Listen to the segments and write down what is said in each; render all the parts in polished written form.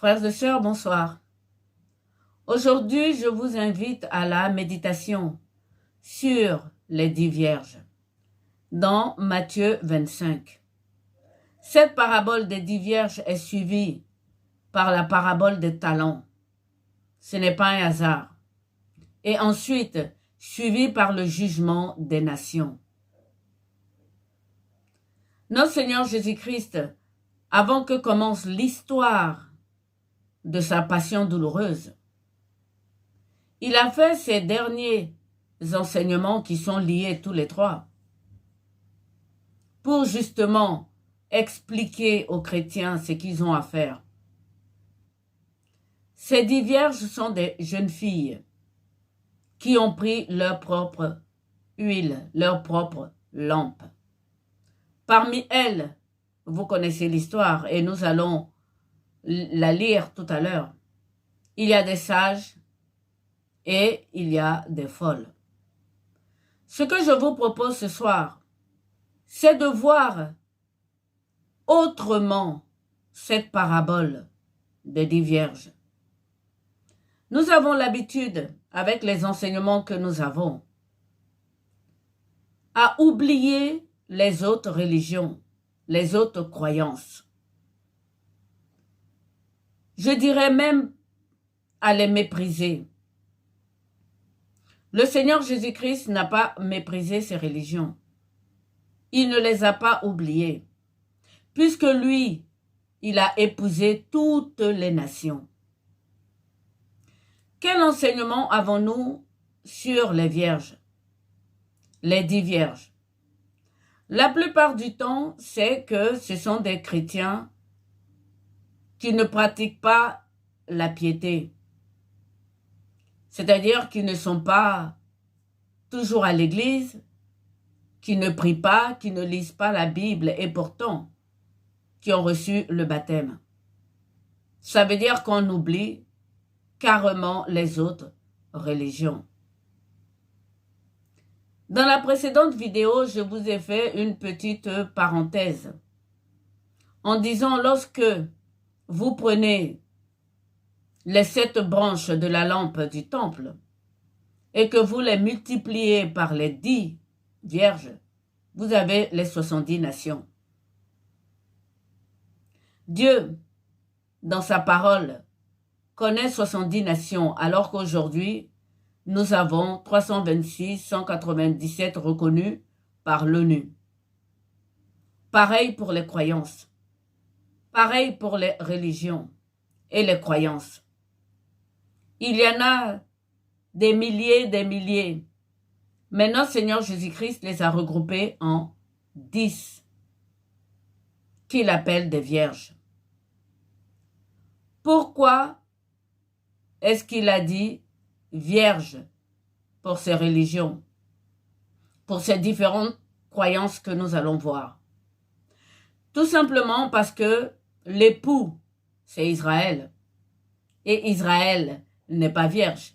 Frères et sœurs, bonsoir. Aujourd'hui, je vous invite à la méditation sur les 10 vierges dans Matthieu 25. Cette parabole des 10 vierges est suivie par la parabole des talents. Ce n'est pas un hasard. Et ensuite, suivie par le jugement des nations. Notre Seigneur Jésus-Christ, avant que commence l'histoire de sa passion douloureuse, il a fait ces derniers enseignements qui sont liés tous les trois pour justement expliquer aux chrétiens ce qu'ils ont à faire. Ces 10 vierges sont des jeunes filles qui ont pris leur propre huile, leur propre lampe. Parmi elles, vous connaissez l'histoire et nous allons la lire tout à l'heure. Il y a des sages et il y a des folles. Ce que je vous propose ce soir, c'est de voir autrement cette parabole des 10 vierges. Nous avons l'habitude, avec les enseignements que nous avons, à oublier les autres religions, les autres croyances. Je dirais même à les mépriser. Le Seigneur Jésus-Christ n'a pas méprisé ces religions. Il ne les a pas oubliées, puisque lui, il a épousé toutes les nations. Quel enseignement avons-nous sur les vierges, les 10 vierges? La plupart du temps, c'est que ce sont des chrétiens qui ne pratiquent pas la piété. C'est-à-dire qui ne sont pas toujours à l'église, qui ne prient pas, qui ne lisent pas la Bible et pourtant qui ont reçu le baptême. Ça veut dire qu'on oublie carrément les autres religions. Dans la précédente vidéo, je vous ai fait une petite parenthèse en disant lorsque vous prenez les 7 branches de la lampe du temple et que vous les multipliez par les 10 vierges, vous avez les 70 nations. Dieu, dans sa parole, connaît 70 nations, alors qu'aujourd'hui, nous avons 326, 197 reconnus par l'ONU. Pareil pour les croyances. Pareil pour les religions et les croyances. Il y en a des milliers, mais notre Seigneur Jésus-Christ les a regroupés en 10, qu'il appelle des vierges. Pourquoi est-ce qu'il a dit vierge pour ces religions, pour ces différentes croyances que nous allons voir? Tout simplement parce que l'époux, c'est Israël. Et Israël n'est pas vierge.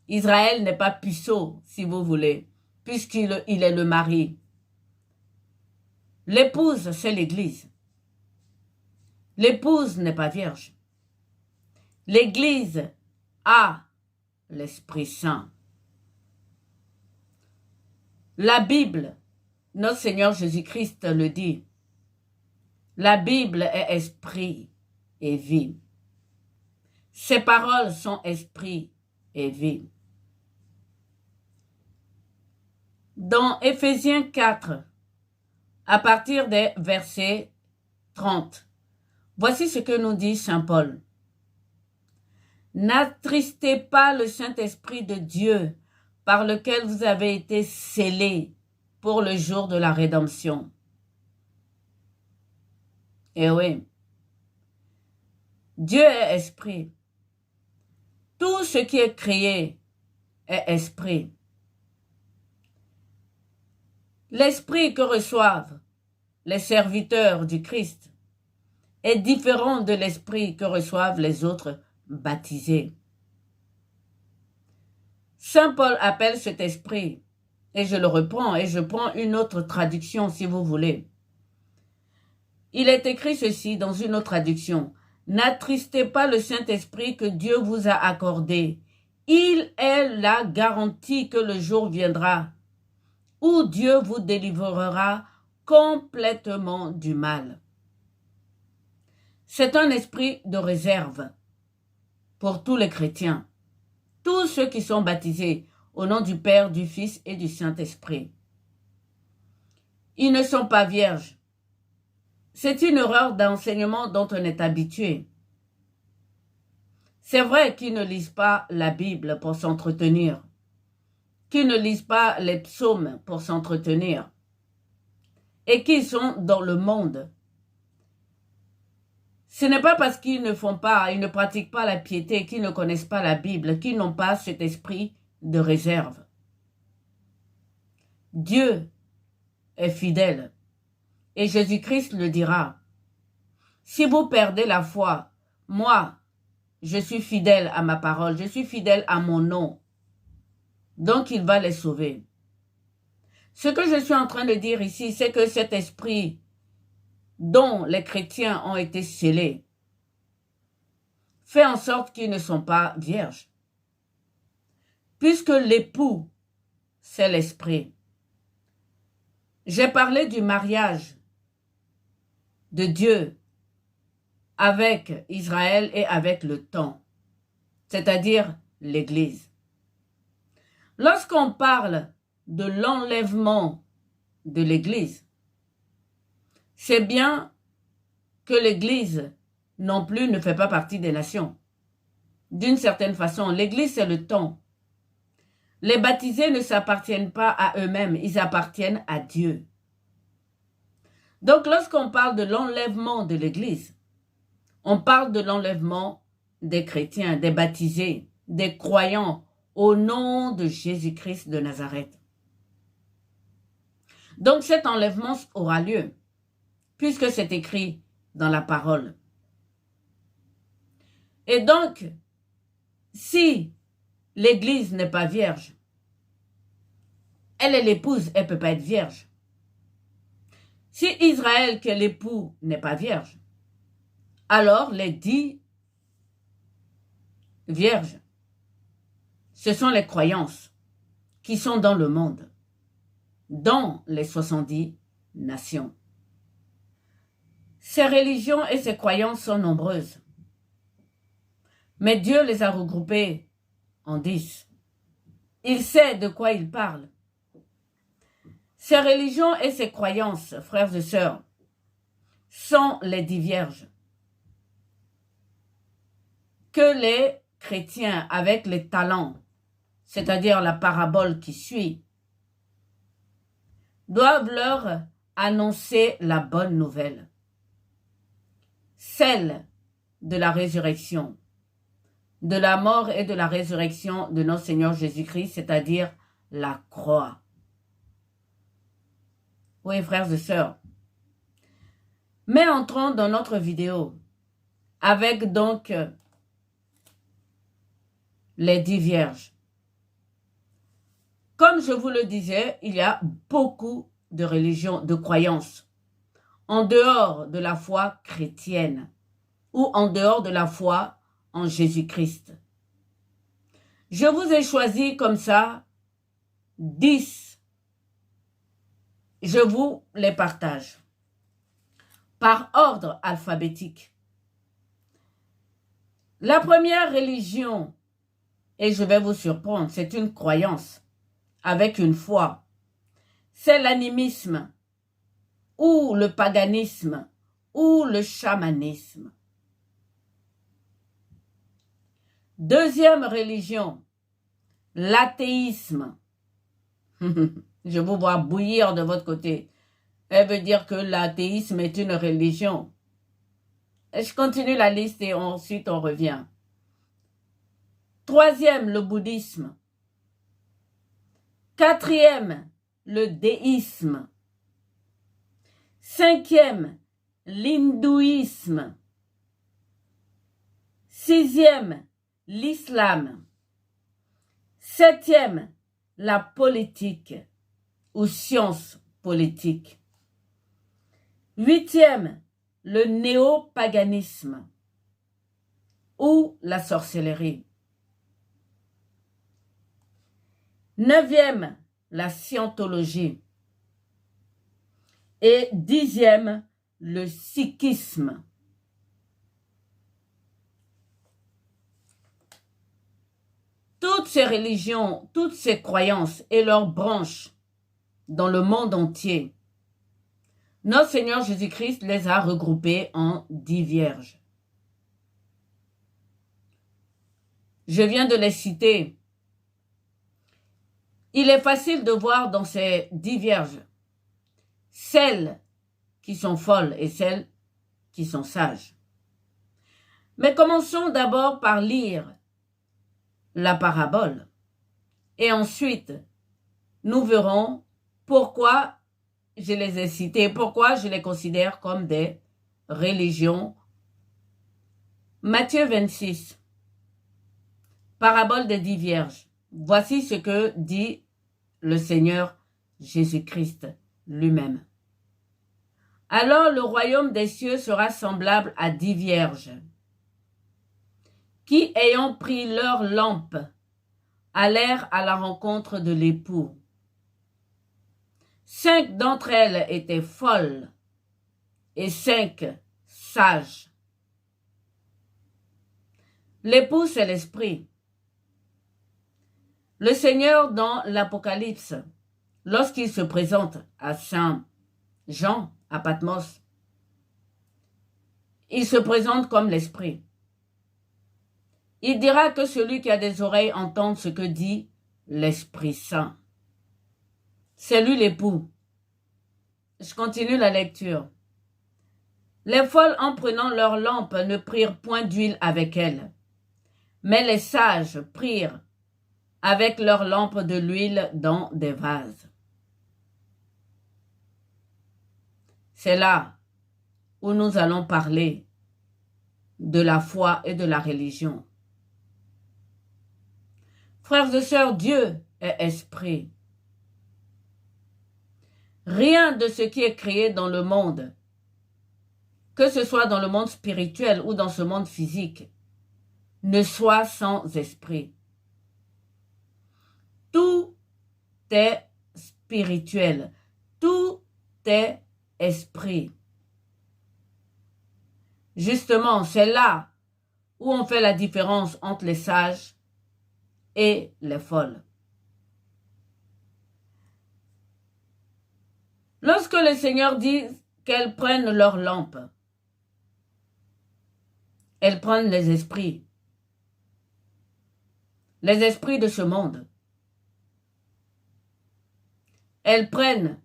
Israël n'est pas puceau, si vous voulez, puisqu'il est le mari. L'épouse, c'est l'Église. L'épouse n'est pas vierge. L'Église a l'Esprit Saint. La Bible, notre Seigneur Jésus-Christ le dit. La Bible est esprit et vie. Ses paroles sont esprit et vie. Dans Éphésiens 4, à partir des versets 30, voici ce que nous dit Saint Paul. N'attristez pas le Saint-Esprit de Dieu par lequel vous avez été scellés pour le jour de la rédemption. Eh oui, Dieu est esprit. Tout ce qui est créé est esprit. L'esprit que reçoivent les serviteurs du Christ est différent de l'esprit que reçoivent les autres baptisés. Saint Paul appelle cet esprit, et je le reprends, et je prends une autre traduction si vous voulez. Il est écrit ceci dans une autre traduction. N'attristez pas le Saint-Esprit que Dieu vous a accordé. Il est la garantie que le jour viendra où Dieu vous délivrera complètement du mal. C'est un esprit de réserve pour tous les chrétiens, tous ceux qui sont baptisés au nom du Père, du Fils et du Saint-Esprit. Ils ne sont pas vierges. C'est une erreur d'enseignement dont on est habitué. C'est vrai qu'ils ne lisent pas la Bible pour s'entretenir, qu'ils ne lisent pas les psaumes pour s'entretenir, et qu'ils sont dans le monde. Ce n'est pas parce qu'ils ne font pas, ils ne pratiquent pas la piété, qu'ils ne connaissent pas la Bible, qu'ils n'ont pas cet esprit de réserve. Dieu est fidèle. Et Jésus-Christ le dira. Si vous perdez la foi, moi, je suis fidèle à ma parole, je suis fidèle à mon nom. Donc il va les sauver. Ce que je suis en train de dire ici, c'est que cet esprit dont les chrétiens ont été scellés fait en sorte qu'ils ne sont pas vierges. Puisque l'époux, c'est l'esprit. J'ai parlé du mariage de Dieu avec Israël et avec le temps, c'est-à-dire l'Église. Lorsqu'on parle de l'enlèvement de l'Église, c'est bien que l'Église non plus ne fait pas partie des nations. D'une certaine façon, l'Église c'est le temps. Les baptisés ne s'appartiennent pas à eux-mêmes, ils appartiennent à Dieu. Donc, lorsqu'on parle de l'enlèvement de l'Église, on parle de l'enlèvement des chrétiens, des baptisés, des croyants au nom de Jésus-Christ de Nazareth. Donc, cet enlèvement aura lieu, puisque c'est écrit dans la parole. Et donc, si l'Église n'est pas vierge, elle est l'épouse, elle ne peut pas être vierge. Si Israël, qui est l'époux, n'est pas vierge, alors les 10 vierges, ce sont les croyances qui sont dans le monde, dans les 70 nations. Ces religions et ces croyances sont nombreuses, mais Dieu les a regroupées en 10. Il sait de quoi il parle. Ces religions et ces croyances, frères et sœurs, sont les 10 vierges que les chrétiens avec les talents, c'est-à-dire la parabole qui suit, doivent leur annoncer la bonne nouvelle, celle de la résurrection, de la mort et de la résurrection de notre Seigneur Jésus-Christ, c'est-à-dire la croix. Oui, frères et sœurs. Mais entrons dans notre vidéo avec donc les 10 vierges. Comme je vous le disais, il y a beaucoup de religions, de croyances en dehors de la foi chrétienne ou en dehors de la foi en Jésus-Christ. Je vous ai choisi comme ça 10. Je vous les partage par ordre alphabétique. La première religion, et je vais vous surprendre, c'est une croyance avec une foi. C'est l'animisme ou le paganisme ou le chamanisme. Deuxième religion, l'athéisme. Je vous vois bouillir de votre côté. Elle veut dire que l'athéisme est une religion. Et je continue la liste et ensuite on revient. Troisième, le bouddhisme. Quatrième, le déisme. Cinquième, l'hindouisme. Sixième, l'islam. Septième, la politique ou science politique. Huitième, le néopaganisme. ou la sorcellerie. 9e, la scientologie. Et 10e, le sikhisme. Toutes ces religions, toutes ces croyances et leurs branches dans le monde entier, notre Seigneur Jésus-Christ les a regroupées en 10 vierges. Je viens de les citer. Il est facile de voir dans ces 10 vierges celles qui sont folles et celles qui sont sages. Mais commençons d'abord par lire la parabole. Et ensuite, nous verrons pourquoi je les ai citées, pourquoi je les considère comme des religions. Matthieu 26, parabole des 10 vierges. Voici ce que dit le Seigneur Jésus-Christ lui-même. Alors le royaume des cieux sera semblable à 10 vierges qui, ayant pris leur lampe, allèrent à la rencontre de l'époux. 5 d'entre elles étaient folles et 5 sages. L'époux, c'est l'esprit. Le Seigneur, dans l'Apocalypse, lorsqu'il se présente à Saint Jean, à Patmos, il se présente comme l'esprit. Il dira que celui qui a des oreilles entende ce que dit l'Esprit Saint. C'est lui l'époux. Je continue la lecture. Les folles, en prenant leur lampe, ne prirent point d'huile avec elles, mais les sages prirent avec leur lampe de l'huile dans des vases. C'est là où nous allons parler de la foi et de la religion. Frères et sœurs, Dieu est esprit. Rien de ce qui est créé dans le monde, que ce soit dans le monde spirituel ou dans ce monde physique, ne soit sans esprit. Tout est spirituel, tout est esprit. Justement, c'est là où on fait la différence entre les sages et les folles. Lorsque le Seigneur dit qu'elles prennent leur lampe, elles prennent les esprits de ce monde. Elles prennent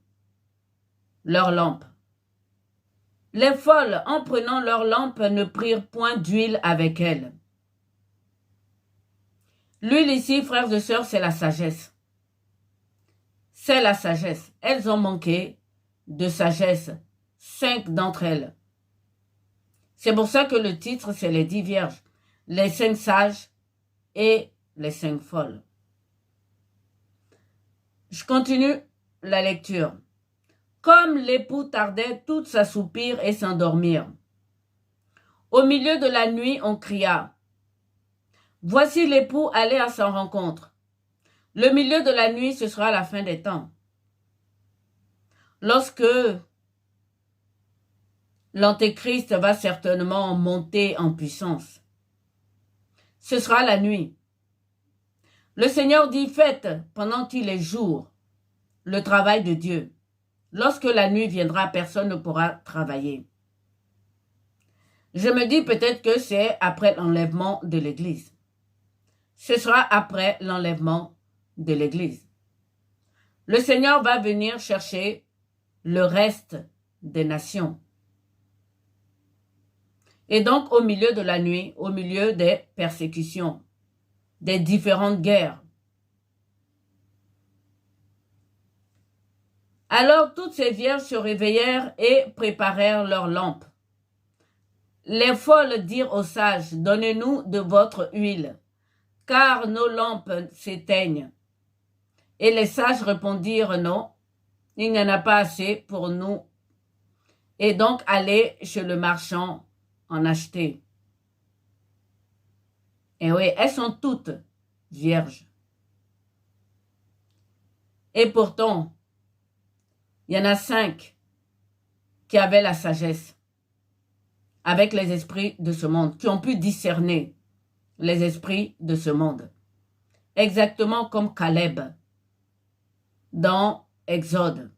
leur lampe. Les folles, en prenant leur lampe, ne prirent point d'huile avec elles. L'huile ici, frères et sœurs, c'est la sagesse. C'est la sagesse. Elles ont manqué de sagesse, 5 d'entre elles. C'est pour ça que le titre, c'est les 10 vierges, les 5 sages et les 5 folles. Je continue la lecture. Comme l'époux tardait, toutes s'assoupirent et s'endormirent. Au milieu de la nuit, on cria. Voici l'époux aller à sa rencontre. Le milieu de la nuit, ce sera la fin des temps. Lorsque l'Antéchrist va certainement monter en puissance, ce sera la nuit. Le Seigneur dit, faites pendant qu'il est jour le travail de Dieu. Lorsque la nuit viendra, personne ne pourra travailler. Je me dis peut-être que c'est après l'enlèvement de l'Église. Ce sera après l'enlèvement de l'Église. Le Seigneur va venir chercher le reste des nations. Et donc, au milieu de la nuit, au milieu des persécutions, des différentes guerres, alors toutes ces vierges se réveillèrent et préparèrent leurs lampes. Les folles dirent aux sages, donnez-nous de votre huile, car nos lampes s'éteignent. Et les sages répondirent, non, il n'y en a pas assez pour nous. Et donc allez chez le marchand en acheter. Et oui, elles sont toutes vierges. Et pourtant, il y en a 5 qui avaient la sagesse avec les esprits de ce monde, qui ont pu discerner les esprits de ce monde. Exactement comme Caleb dans Exode.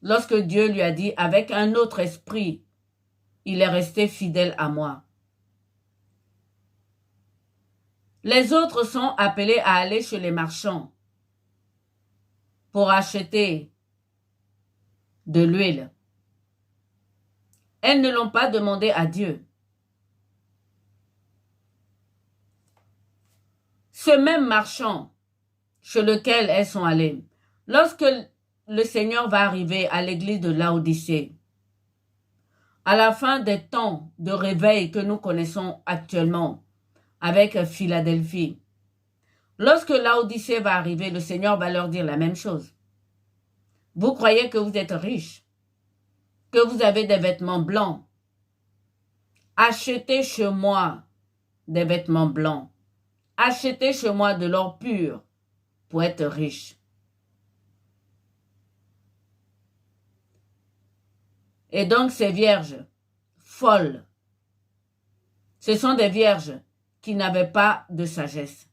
Lorsque Dieu lui a dit, avec un autre esprit, il est resté fidèle à moi. Les autres sont appelés à aller chez les marchands pour acheter de l'huile. Elles ne l'ont pas demandé à Dieu. Ce même marchand chez lequel elles sont allées, lorsque le Seigneur va arriver à l'église de Laodicée, à la fin des temps de réveil que nous connaissons actuellement avec Philadelphie, lorsque Laodicée va arriver, le Seigneur va leur dire la même chose. Vous croyez que vous êtes riches, que vous avez des vêtements blancs. Achetez chez moi des vêtements blancs. Achetez chez moi de l'or pur pour être riche. Et donc ces vierges folles, ce sont des vierges qui n'avaient pas de sagesse.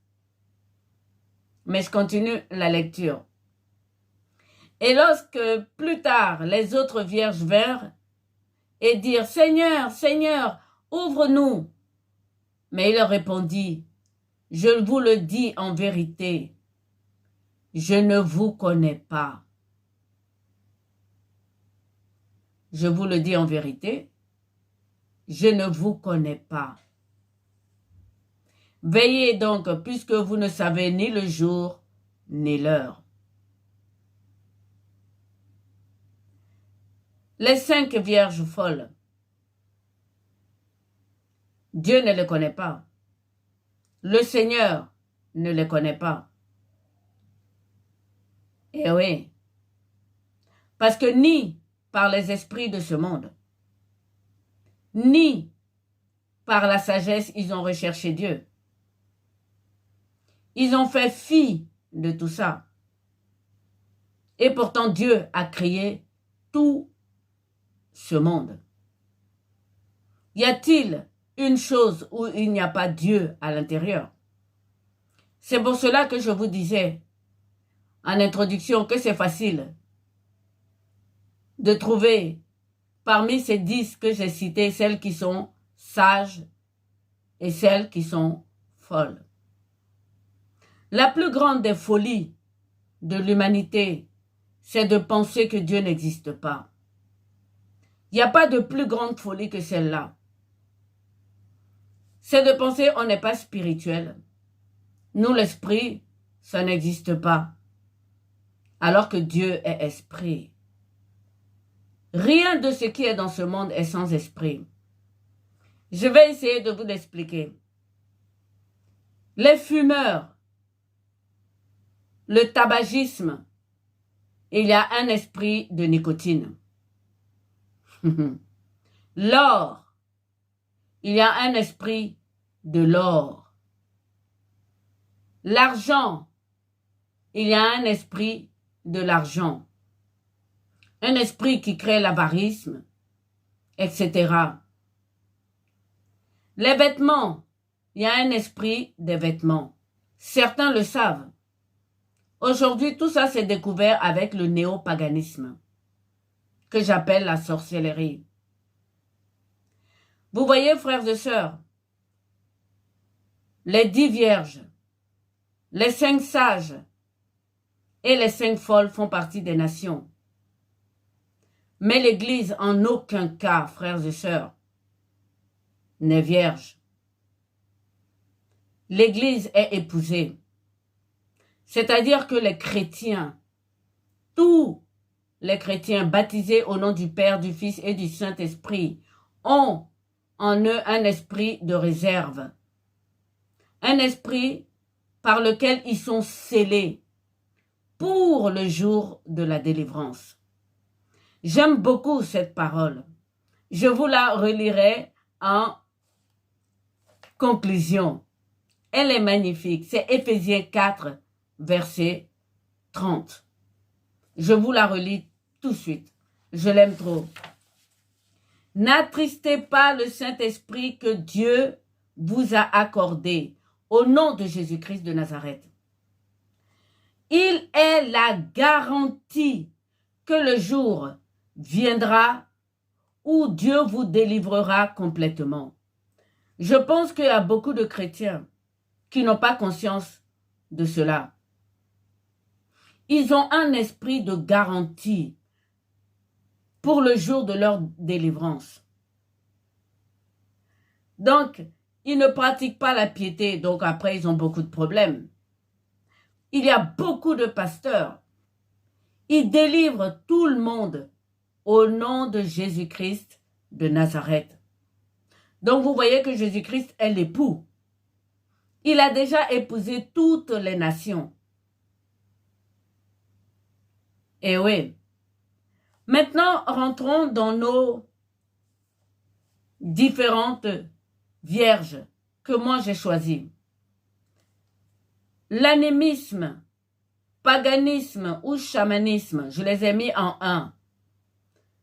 Mais je continue la lecture. Et lorsque plus tard les autres vierges vinrent et dirent, Seigneur, Seigneur, ouvre-nous. Mais il leur répondit, je vous le dis en vérité, je ne vous connais pas. Je vous le dis en vérité, je ne vous connais pas. Veillez donc, puisque vous ne savez ni le jour, ni l'heure. Les 5 vierges folles, Dieu ne les connaît pas. Le Seigneur ne les connaît pas. Eh oui, parce que ni par les esprits de ce monde, ni par la sagesse, ils ont recherché Dieu. Ils ont fait fi de tout ça. Et pourtant, Dieu a créé tout ce monde. Y a-t-il une chose où il n'y a pas Dieu à l'intérieur? C'est pour cela que je vous disais en introduction que c'est facile de trouver parmi ces 10 que j'ai cités celles qui sont sages et celles qui sont folles. La plus grande des folies de l'humanité, c'est de penser que Dieu n'existe pas. Il n'y a pas de plus grande folie que celle-là. C'est de penser qu'on n'est pas spirituel. Nous, l'esprit, ça n'existe pas. Alors que Dieu est esprit. Rien de ce qui est dans ce monde est sans esprit. Je vais essayer de vous l'expliquer. Les fumeurs, le tabagisme, il y a un esprit de nicotine. L'or, il y a un esprit de l'or. L'argent, il y a un esprit de l'argent. Un esprit qui crée l'avarisme, etc. Les vêtements, il y a un esprit des vêtements. Certains le savent. Aujourd'hui, tout ça s'est découvert avec le néopaganisme, que j'appelle la sorcellerie. Vous voyez, frères et sœurs, les 10 vierges, les 5 sages et les 5 folles font partie des nations. Mais l'Église, en aucun cas, frères et sœurs, n'est vierge. L'Église est épousée. C'est-à-dire que les chrétiens, tous les chrétiens baptisés au nom du Père, du Fils et du Saint-Esprit, ont en eux un esprit de réserve. Un esprit par lequel ils sont scellés pour le jour de la délivrance. J'aime beaucoup cette parole. Je vous la relirai en conclusion. Elle est magnifique. C'est Éphésiens 4, verset 30. Je vous la relis tout de suite. Je l'aime trop. N'attristez pas le Saint-Esprit que Dieu vous a accordé au nom de Jésus-Christ de Nazareth. Il est la garantie que le jour viendra où Dieu vous délivrera complètement. Je pense qu'il y a beaucoup de chrétiens qui n'ont pas conscience de cela. Ils ont un esprit de garantie pour le jour de leur délivrance. Donc, ils ne pratiquent pas la piété, donc après, ils ont beaucoup de problèmes. Il y a beaucoup de pasteurs. Ils délivrent tout le monde au nom de Jésus-Christ de Nazareth. Donc, vous voyez que Jésus-Christ est l'époux. Il a déjà épousé toutes les nations. Et oui. Maintenant, rentrons dans nos différentes vierges que moi j'ai choisies. L'animisme, paganisme ou chamanisme, je les ai mis en un.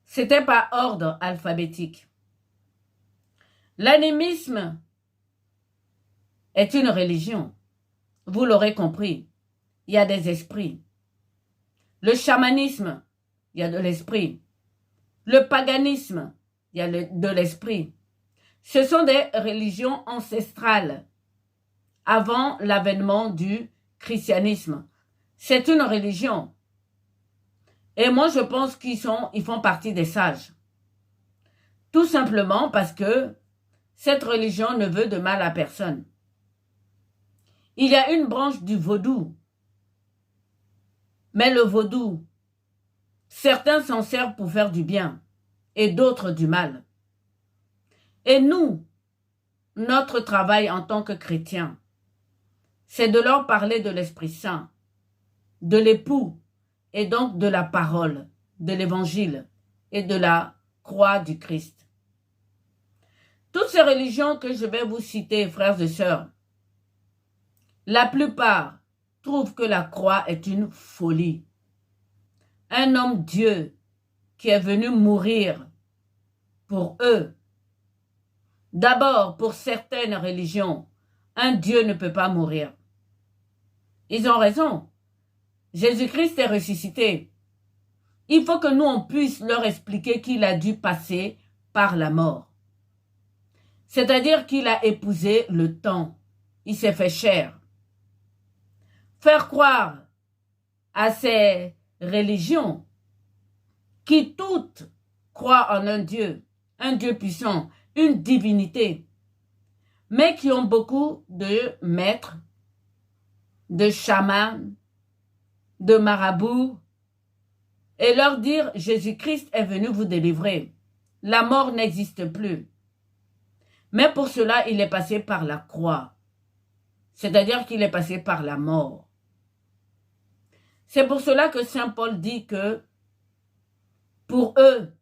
C'était par ordre alphabétique. L'animisme est une religion. Vous l'aurez compris. Il y a des esprits. Le chamanisme, il y a de l'esprit. Le paganisme, il y a de l'esprit. Ce sont des religions ancestrales avant l'avènement du christianisme. C'est une religion. Et moi, je pense qu'ils font partie des sages. Tout simplement parce que cette religion ne veut de mal à personne. Il y a une branche du vaudou. Mais le vaudou, certains s'en servent pour faire du bien et d'autres du mal. Et nous, notre travail en tant que chrétiens, c'est de leur parler de l'Esprit Saint, de l'époux et donc de la parole, de l'évangile et de la croix du Christ. Toutes ces religions que je vais vous citer, frères et sœurs, la plupart trouvent que la croix est une folie. Un homme-dieu qui est venu mourir pour eux. D'abord, pour certaines religions, un Dieu ne peut pas mourir. Ils ont raison. Jésus-Christ est ressuscité. Il faut que nous, on puisse leur expliquer qu'il a dû passer par la mort. C'est-à-dire qu'il a épousé le temps. Il s'est fait chair. Faire croire à ces religions qui toutes croient en un Dieu puissant, une divinité, mais qui ont beaucoup de maîtres, de chamans, de marabouts, et leur dire Jésus-Christ est venu vous délivrer. La mort n'existe plus. Mais pour cela, il est passé par la croix. C'est-à-dire qu'il est passé par la mort. C'est pour cela que Saint Paul dit que pour eux,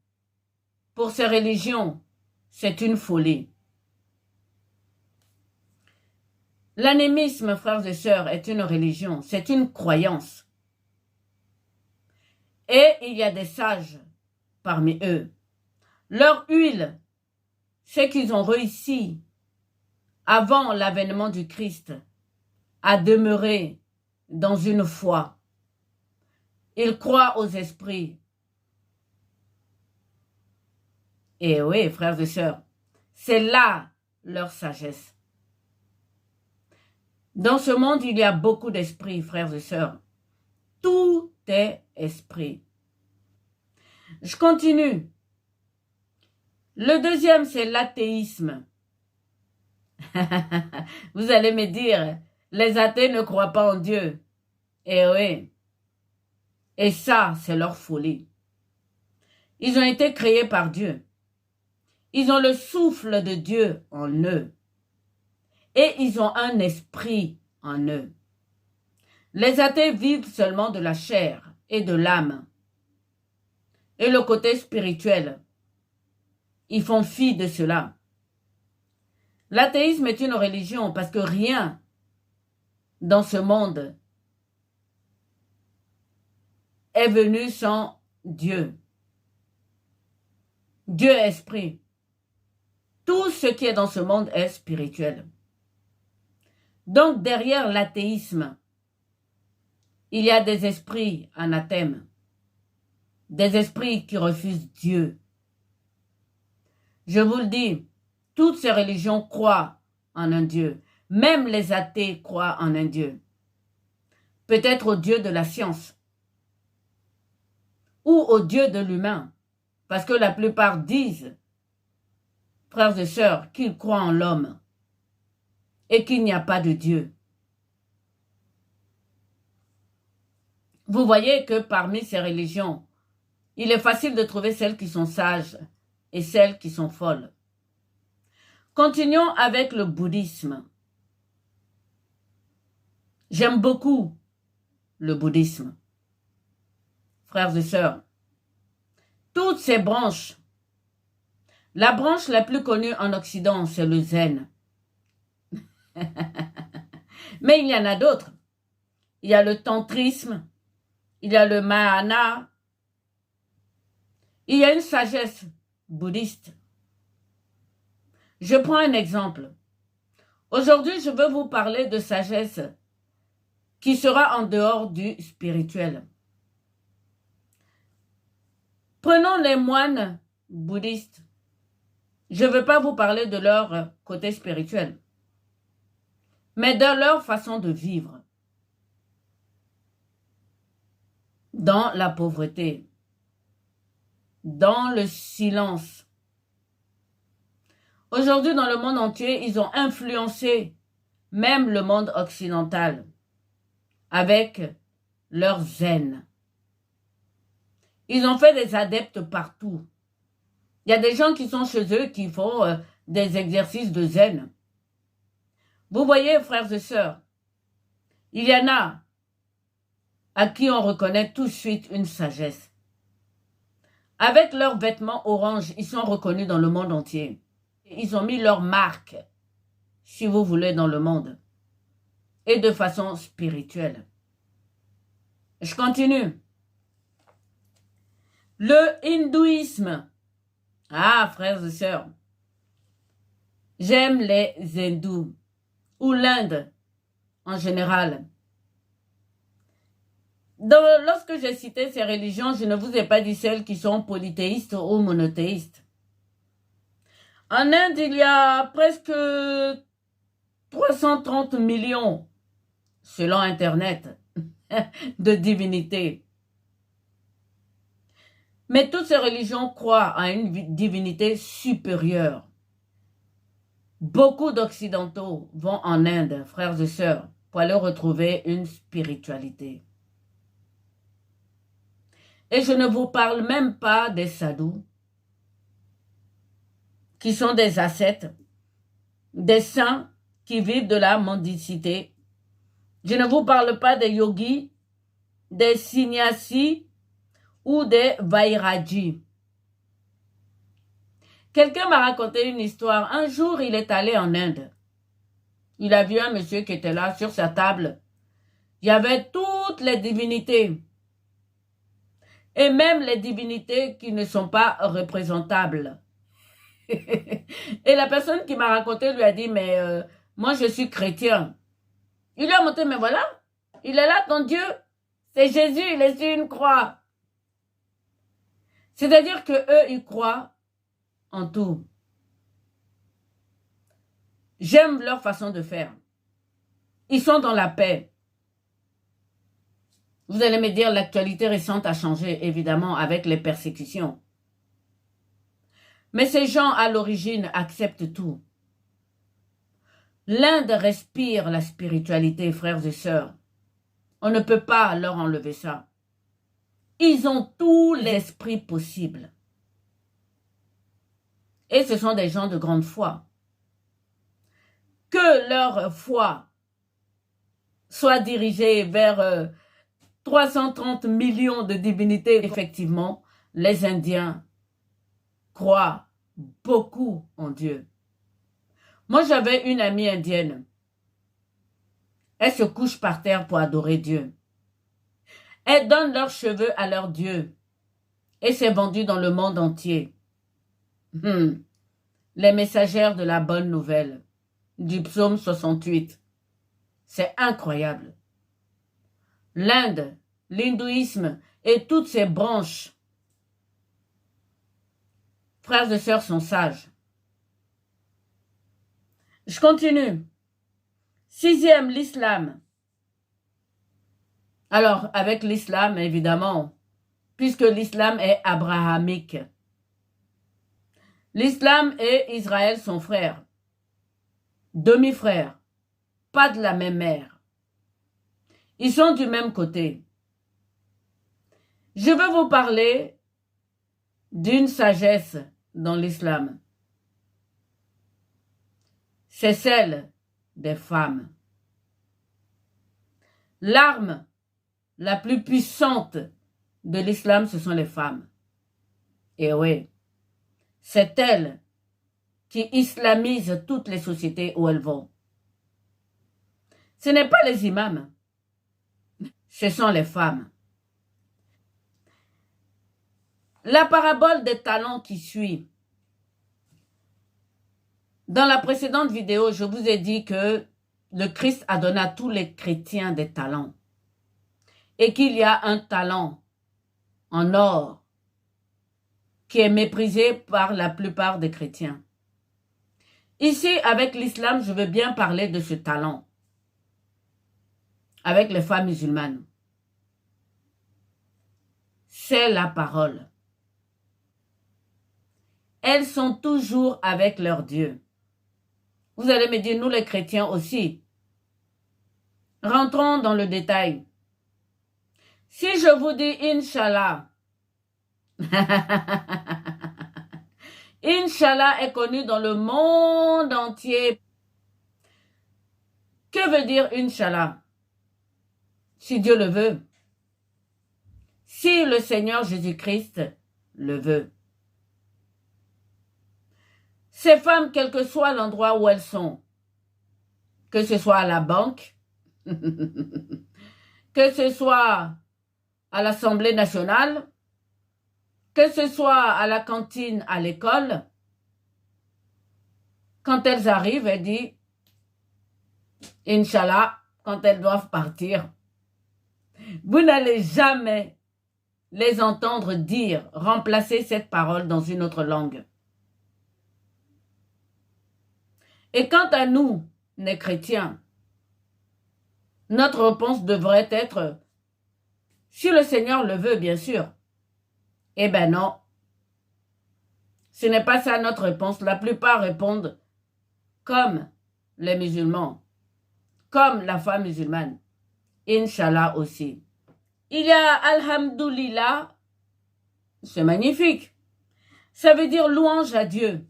pour ces religions, c'est une folie. L'animisme, frères et sœurs, est une religion, c'est une croyance. Et il y a des sages parmi eux. Leur huile, c'est qu'ils ont réussi, avant l'avènement du Christ, à demeurer dans une foi. Ils croient aux esprits. Et oui, frères et sœurs, c'est là leur sagesse. Dans ce monde, il y a beaucoup d'esprits, frères et sœurs. Tout est esprit. Je continue. Le deuxième, c'est l'athéisme. Vous allez me dire, les athées ne croient pas en Dieu. Eh oui. Et ça, c'est leur folie. Ils ont été créés par Dieu. Ils ont le souffle de Dieu en eux. Et ils ont un esprit en eux. Les athées vivent seulement de la chair et de l'âme. Et le côté spirituel, ils font fi de cela. L'athéisme est une religion parce que rien dans ce monde est venu sans Dieu. Dieu est esprit. Tout ce qui est dans ce monde est spirituel. Donc derrière l'athéisme, il y a des esprits anathèmes, des esprits qui refusent Dieu. Je vous le dis, toutes ces religions croient en un Dieu. Même les athées croient en un Dieu. Peut-être au Dieu de la science ou au Dieu de l'humain. Parce que la plupart disent, frères et sœurs, qu'ils croient en l'homme et qu'il n'y a pas de Dieu. Vous voyez que parmi ces religions, il est facile de trouver celles qui sont sages et celles qui sont folles. Continuons avec le bouddhisme. J'aime beaucoup le bouddhisme. Frères et sœurs, toutes ces branches, la branche la plus connue en Occident, c'est le zen. Mais il y en a d'autres. Il y a le tantrisme, il y a le mahāna, il y a une sagesse bouddhiste. Je prends un exemple. Aujourd'hui, je veux vous parler de sagesse qui sera en dehors du spirituel. Prenons les moines bouddhistes. Je ne veux pas vous parler de leur côté spirituel, mais de leur façon de vivre. Dans la pauvreté, dans le silence. Aujourd'hui, dans le monde entier, ils ont influencé même le monde occidental avec leur zen. Ils ont fait des adeptes partout. Il y a des gens qui sont chez eux qui font des exercices de zen. Vous voyez, frères et sœurs, il y en a à qui on reconnaît tout de suite une sagesse. Avec leurs vêtements orange, ils sont reconnus dans le monde entier. Ils ont mis leur marque, si vous voulez, dans le monde. Et de façon spirituelle. Je continue. Le hindouisme. Ah, frères et sœurs, j'aime les hindous, ou l'Inde en général. Lorsque j'ai cité ces religions, je ne vous ai pas dit celles qui sont polythéistes ou monothéistes. En Inde, il y a presque 330 millions, selon Internet, de divinités. Mais toutes ces religions croient à une divinité supérieure. Beaucoup d'Occidentaux vont en Inde, frères et sœurs, pour aller retrouver une spiritualité. Et je ne vous parle même pas des sadhus, qui sont des ascètes, des saints qui vivent de la mendicité. Je ne vous parle pas des yogis, des sannyasis ou des vairagis. Quelqu'un m'a raconté une histoire. Un jour, il est allé en Inde. Il a vu un monsieur qui était là sur sa table. Il y avait toutes les divinités. Et même les divinités qui ne sont pas représentables. Et la personne qui m'a raconté lui a dit, mais moi je suis chrétien. Il lui a montré, mais voilà, il est là ton Dieu. C'est Jésus, il est sur une croix. C'est-à-dire que eux, ils croient en tout. J'aime leur façon de faire. Ils sont dans la paix. Vous allez me dire, l'actualité récente a changé, évidemment, avec les persécutions. Mais ces gens, à l'origine, acceptent tout. L'Inde respire la spiritualité, frères et sœurs. On ne peut pas leur enlever ça. Ils ont tout l'esprit possible. Et ce sont des gens de grande foi. Que leur foi soit dirigée vers 330 millions de divinités, effectivement, les Indiens croient beaucoup en Dieu. Moi, j'avais une amie indienne. Elles se couchent par terre pour adorer Dieu. Elles donnent leurs cheveux à leur Dieu. Et c'est vendu dans le monde entier. Les messagères de la bonne nouvelle, du psaume 68. C'est incroyable. L'Inde, l'hindouisme et toutes ses branches, frères et sœurs, sont sages. Je continue. 6e, l'islam. Alors, avec l'islam, évidemment, puisque l'islam est abrahamique. L'islam et Israël sont frères, demi-frères, pas de la même mère. Ils sont du même côté. Je veux vous parler d'une sagesse dans l'islam. C'est celle des femmes. L'arme la plus puissante de l'islam, ce sont les femmes. Et oui, c'est elles qui islamisent toutes les sociétés où elles vont. Ce n'est pas les imams, ce sont les femmes. La parabole des talents qui suit. Dans la précédente vidéo, je vous ai dit que le Christ a donné à tous les chrétiens des talents et qu'il y a un talent en or qui est méprisé par la plupart des chrétiens. Ici, avec l'islam, je veux bien parler de ce talent avec les femmes musulmanes. C'est la parole. Elles sont toujours avec leur Dieu. Vous allez me dire, nous les chrétiens aussi. Rentrons dans le détail. Si je vous dis Inch'Allah, Inch'Allah est connu dans le monde entier. Que veut dire Inch'Allah? Si Dieu le veut. Si le Seigneur Jésus-Christ le veut. Ces femmes, quel que soit l'endroit où elles sont, que ce soit à la banque, que ce soit à l'Assemblée nationale, que ce soit à la cantine à l'école, quand elles arrivent, elles disent Inch'Allah, quand elles doivent partir. Vous n'allez jamais les entendre dire, remplacer cette parole dans une autre langue. Et quant à nous, les chrétiens, notre réponse devrait être, si le Seigneur le veut, bien sûr. Eh bien non, ce n'est pas ça notre réponse. La plupart répondent comme les musulmans, comme la femme musulmane. Inch'Allah aussi. Il y a Alhamdulillah, c'est magnifique. Ça veut dire louange à Dieu.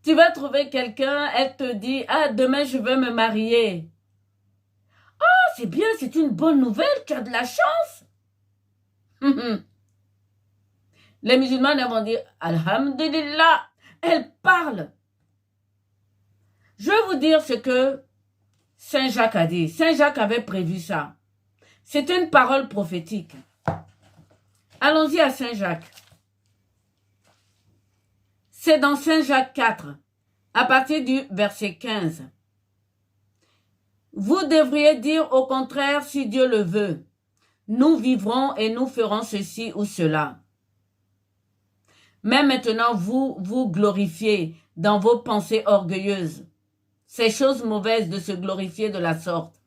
Tu vas trouver quelqu'un, elle te dit, ah, demain je veux me marier. Ah, c'est bien, c'est une bonne nouvelle, tu as de la chance. Les musulmans vont dire, Alhamdulillah, elle parle. Je vais vous dire ce que Saint Jacques a dit. Saint Jacques avait prévu ça. C'est une parole prophétique. Allons-y à Saint Jacques. C'est dans Saint Jacques 4, à partir du verset 15. Vous devriez dire au contraire si Dieu le veut. Nous vivrons et nous ferons ceci ou cela. Mais maintenant, vous vous glorifiez dans vos pensées orgueilleuses. C'est chose mauvaise de se glorifier de la sorte.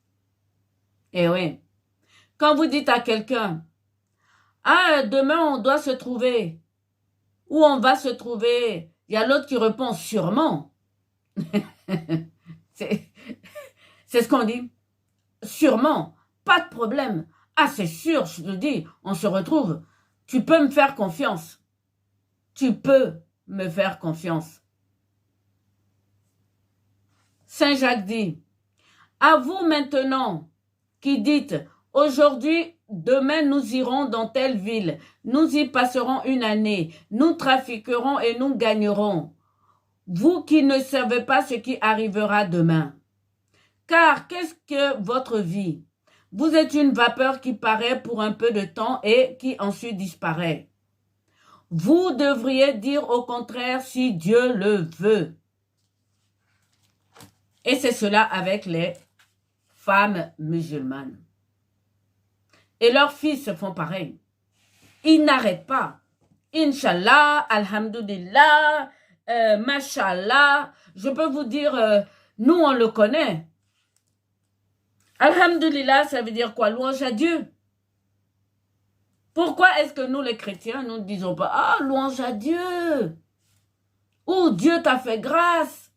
Eh oui. Quand vous dites à quelqu'un, ah, demain on doit se trouver, ou on va se trouver, il y a l'autre qui répond, sûrement. C'est ce qu'on dit. Sûrement. Pas de problème. Ah, c'est sûr, je te dis, on se retrouve. Tu peux me faire confiance. Tu peux me faire confiance. Saint Jacques dit, à vous maintenant qui dites, aujourd'hui, demain nous irons dans telle ville, nous y passerons une année, nous trafiquerons et nous gagnerons. Vous qui ne savez pas ce qui arrivera demain, Car qu'est-ce que votre vie? Vous êtes une vapeur qui paraît pour un peu de temps et qui ensuite disparaît. Vous devriez dire au contraire si Dieu le veut. Et c'est cela avec les femmes musulmanes. Et leurs fils font pareil. Ils n'arrêtent pas. Inch'Allah, Alhamdulillah, Mashallah. Je peux vous dire, nous on le connaît. Alhamdulillah, ça veut dire quoi? Louange à Dieu. Pourquoi est-ce que nous les chrétiens, nous ne disons pas, ah, louange à Dieu. Oh, Dieu t'a fait grâce.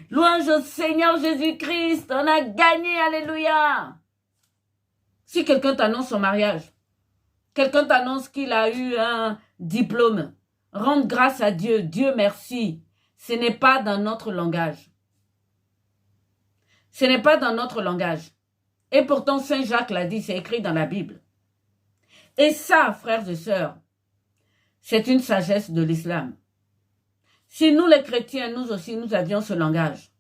Louange au Seigneur Jésus-Christ, on a gagné, alléluia. Si quelqu'un t'annonce son mariage, quelqu'un t'annonce qu'il a eu un diplôme, rende grâce à Dieu, Dieu merci. Ce n'est pas dans notre langage. Ce n'est pas dans notre langage. Et pourtant, Saint Jacques l'a dit, c'est écrit dans la Bible. Et ça, frères et sœurs, c'est une sagesse de l'islam. Si nous, les chrétiens, nous aussi, nous avions ce langage,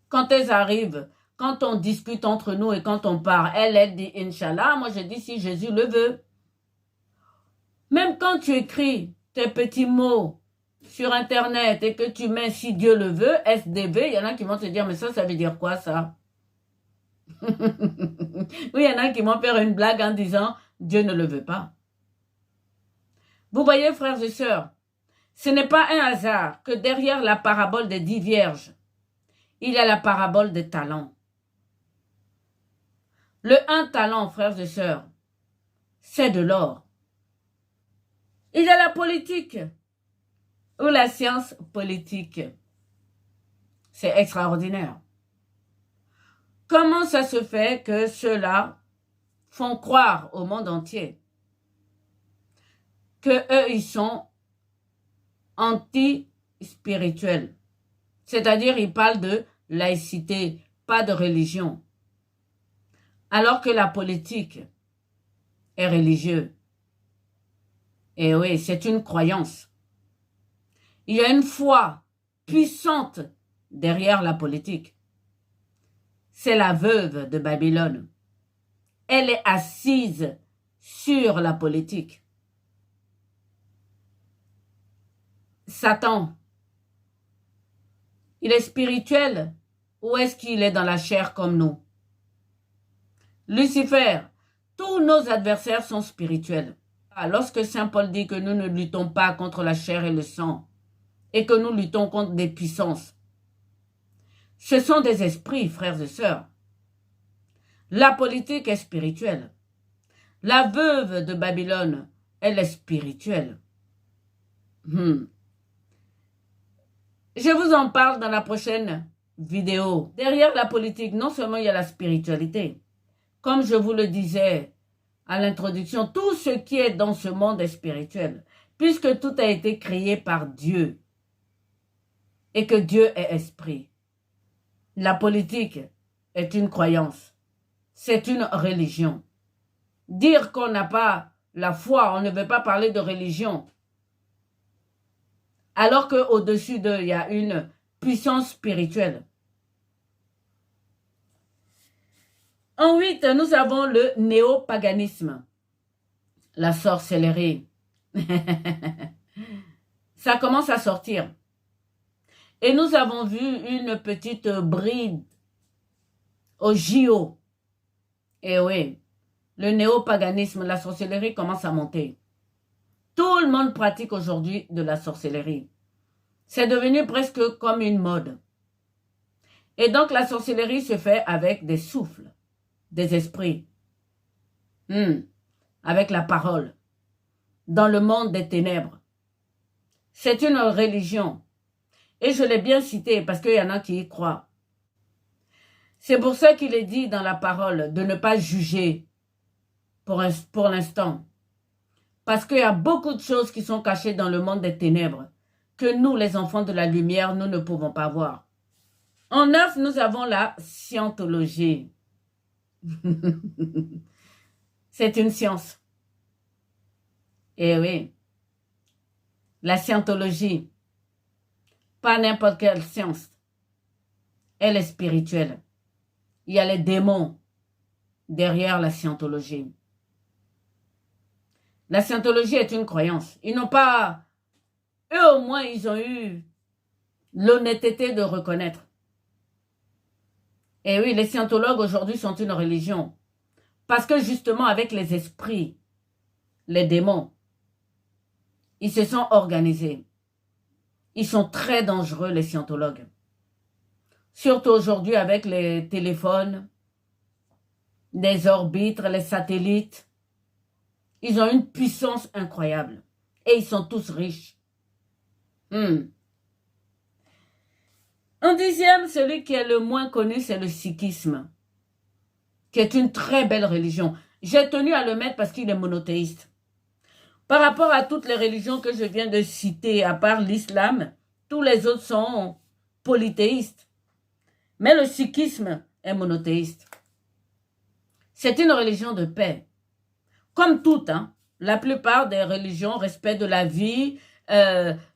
quand elles arrivent, quand on discute entre nous et quand on parle, elle dit Inch'Allah, moi je dis si Jésus le veut. Même quand tu écris tes petits mots sur Internet et que tu mets si Dieu le veut, SDV, il y en a qui vont te dire, mais ça veut dire quoi ça? Oui, il y en a qui vont faire une blague en disant, Dieu ne le veut pas. Vous voyez, frères et sœurs, ce n'est pas un hasard que derrière la parabole des 10 vierges, il y a la parabole des talents. Le 1 talent, frères et sœurs, c'est de l'or. Il y a la politique ou la science politique. C'est extraordinaire. Comment ça se fait que ceux-là font croire au monde entier que eux, ils sont anti-spirituels? C'est-à-dire, ils parlent de laïcité, pas de religion. Alors que la politique est religieuse. Et oui, c'est une croyance. Il y a une foi puissante derrière la politique. C'est la veuve de Babylone. Elle est assise sur la politique. Satan, il est spirituel ou est-ce qu'il est dans la chair comme nous? Lucifer, tous nos adversaires sont spirituels. Lorsque Saint Paul dit que nous ne luttons pas contre la chair et le sang et que nous luttons contre des puissances, ce sont des esprits, frères et sœurs. La politique est spirituelle. La veuve de Babylone, elle est spirituelle. Je vous en parle dans la prochaine vidéo. Derrière la politique, non seulement il y a la spiritualité. Comme je vous le disais à l'introduction, tout ce qui est dans ce monde est spirituel, puisque tout a été créé par Dieu et que Dieu est esprit. La politique est une croyance, c'est une religion. Dire qu'on n'a pas la foi, on ne veut pas parler de religion, alors qu'au-dessus d'eux, il y a une puissance spirituelle. En 8, nous avons le néopaganisme, la sorcellerie. Ça commence à sortir. Et nous avons vu une petite bride au JO. Et oui, le néopaganisme, la sorcellerie commence à monter. Tout le monde pratique aujourd'hui de la sorcellerie. C'est devenu presque comme une mode. Et donc la sorcellerie se fait avec des souffles, des esprits, avec la parole, dans le monde des ténèbres. C'est une religion. Et je l'ai bien cité parce qu'il y en a qui y croient. C'est pour ça qu'il est dit dans la parole de ne pas juger pour l'instant. Parce qu'il y a beaucoup de choses qui sont cachées dans le monde des ténèbres que nous, les enfants de la lumière, nous ne pouvons pas voir. En 9, nous avons la scientologie. C'est une science. Eh oui. La scientologie. Pas n'importe quelle science. elle est spirituelle. Il y a les démons derrière la scientologie. La scientologie est une croyance. Ils n'ont pas... Eux, au moins, ils ont eu l'honnêteté de reconnaître. Et oui, les scientologues aujourd'hui sont une religion. Parce que justement, avec les esprits, les démons, ils se sont organisés. Ils sont très dangereux, les scientologues. Surtout aujourd'hui avec les téléphones, les orbites, les satellites. Ils ont une puissance incroyable. Et ils sont tous riches. Un dixième, celui qui est le moins connu, c'est le sikhisme, qui est une très belle religion. J'ai tenu à le mettre parce qu'il est monothéiste. Par rapport à toutes les religions que je viens de citer, à part l'islam, tous les autres sont polythéistes. Mais le sikhisme est monothéiste. C'est une religion de paix. Comme toutes, hein, la plupart des religions, respect de la vie,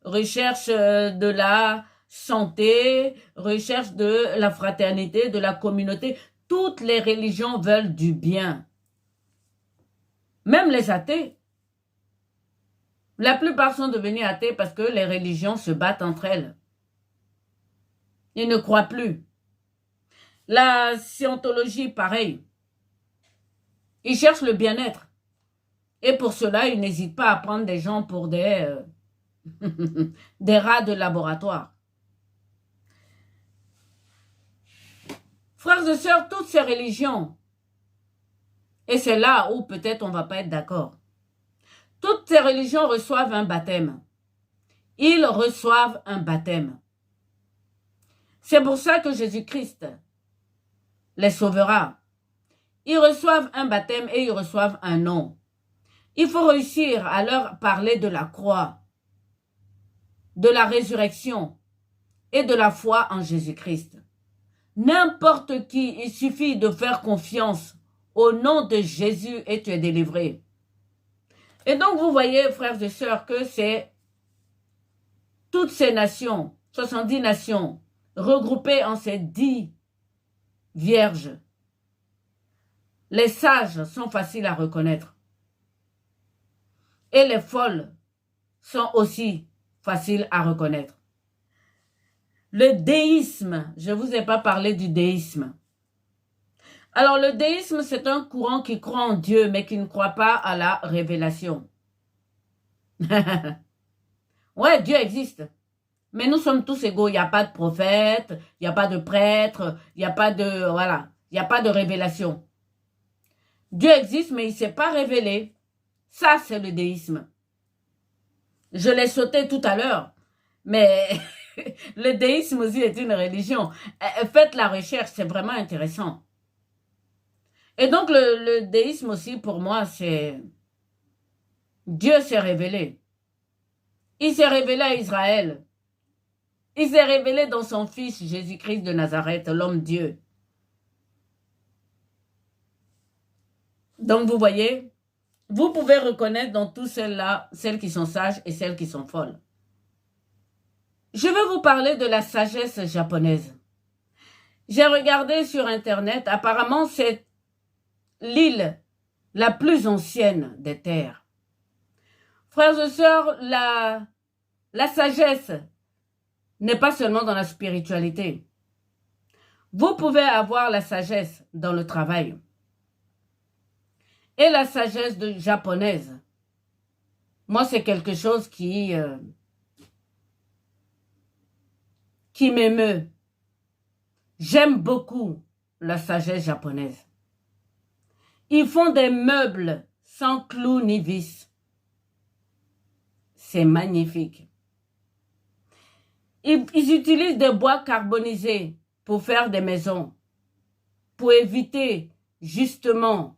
recherche de la santé, recherche de la fraternité, de la communauté. Toutes les religions veulent du bien. Même les athées. La plupart sont devenus athées parce que les religions se battent entre elles. Ils ne croient plus. La scientologie, pareil. Ils cherchent le bien-être. Et pour cela, ils n'hésitent pas à prendre des gens pour des rats de laboratoire. Frères et sœurs, toutes ces religions, et c'est là où peut-être on ne va pas être d'accord, toutes ces religions reçoivent un baptême. Ils reçoivent un baptême. C'est pour ça que Jésus-Christ les sauvera. Ils reçoivent un baptême et ils reçoivent un nom. Il faut réussir à leur parler de la croix, de la résurrection et de la foi en Jésus-Christ. N'importe qui, il suffit de faire confiance au nom de Jésus et tu es délivré. Et donc vous voyez, frères et sœurs, que c'est toutes ces nations, 70 nations, regroupées en ces 10 vierges. Les sages sont faciles à reconnaître. Et les folles sont aussi faciles à reconnaître. Le déisme, je ne vous ai pas parlé du déisme. Alors le déisme, c'est un courant qui croit en Dieu, mais qui ne croit pas à la révélation. Ouais, Dieu existe. Mais nous sommes tous égaux. Il n'y a pas de prophète, il n'y a pas de prêtre, il n'y a pas de, voilà, il n'y a pas de révélation. Dieu existe, mais il ne s'est pas révélé. Ça, c'est le déisme. Je l'ai sauté tout à l'heure, mais le déisme aussi est une religion. Faites la recherche, c'est vraiment intéressant. Et donc, le déisme aussi, pour moi, c'est... Dieu s'est révélé. Il s'est révélé à Israël. Il s'est révélé dans son Fils, Jésus-Christ de Nazareth, l'homme-Dieu. Donc, vous voyez, vous pouvez reconnaître dans toutes celles-là, celles qui sont sages et celles qui sont folles. Je veux vous parler de la sagesse japonaise. J'ai regardé sur Internet, apparemment, c'est l'île la plus ancienne des terres. Frères et sœurs, la sagesse n'est pas seulement dans la spiritualité. Vous pouvez avoir la sagesse dans le travail. Et la sagesse japonaise, moi, c'est quelque chose qui m'émeut. J'aime beaucoup la sagesse japonaise. Ils font des meubles sans clous ni vis. C'est magnifique. Ils utilisent des bois carbonisés pour faire des maisons, pour éviter justement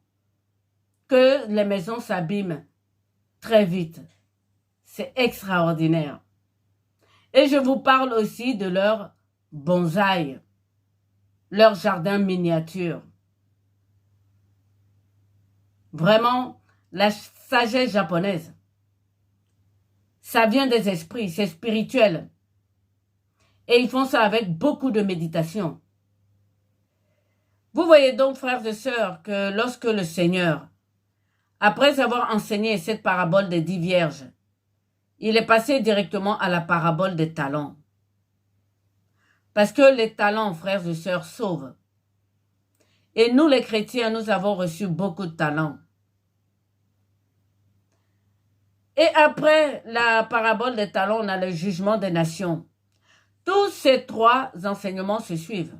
que les maisons s'abîment très vite. C'est extraordinaire. Et je vous parle aussi de leur bonsaï, leur jardin miniature. Vraiment, la sagesse japonaise, ça vient des esprits, c'est spirituel. Et ils font ça avec beaucoup de méditation. Vous voyez donc, frères et sœurs, que lorsque le Seigneur, après avoir enseigné cette parabole des 10 vierges, il est passé directement à la parabole des talents. Parce que les talents, frères et sœurs, sauvent. Et nous, les chrétiens, nous avons reçu beaucoup de talents. Et après la parabole des talents, on a le jugement des nations. Tous ces trois enseignements se suivent.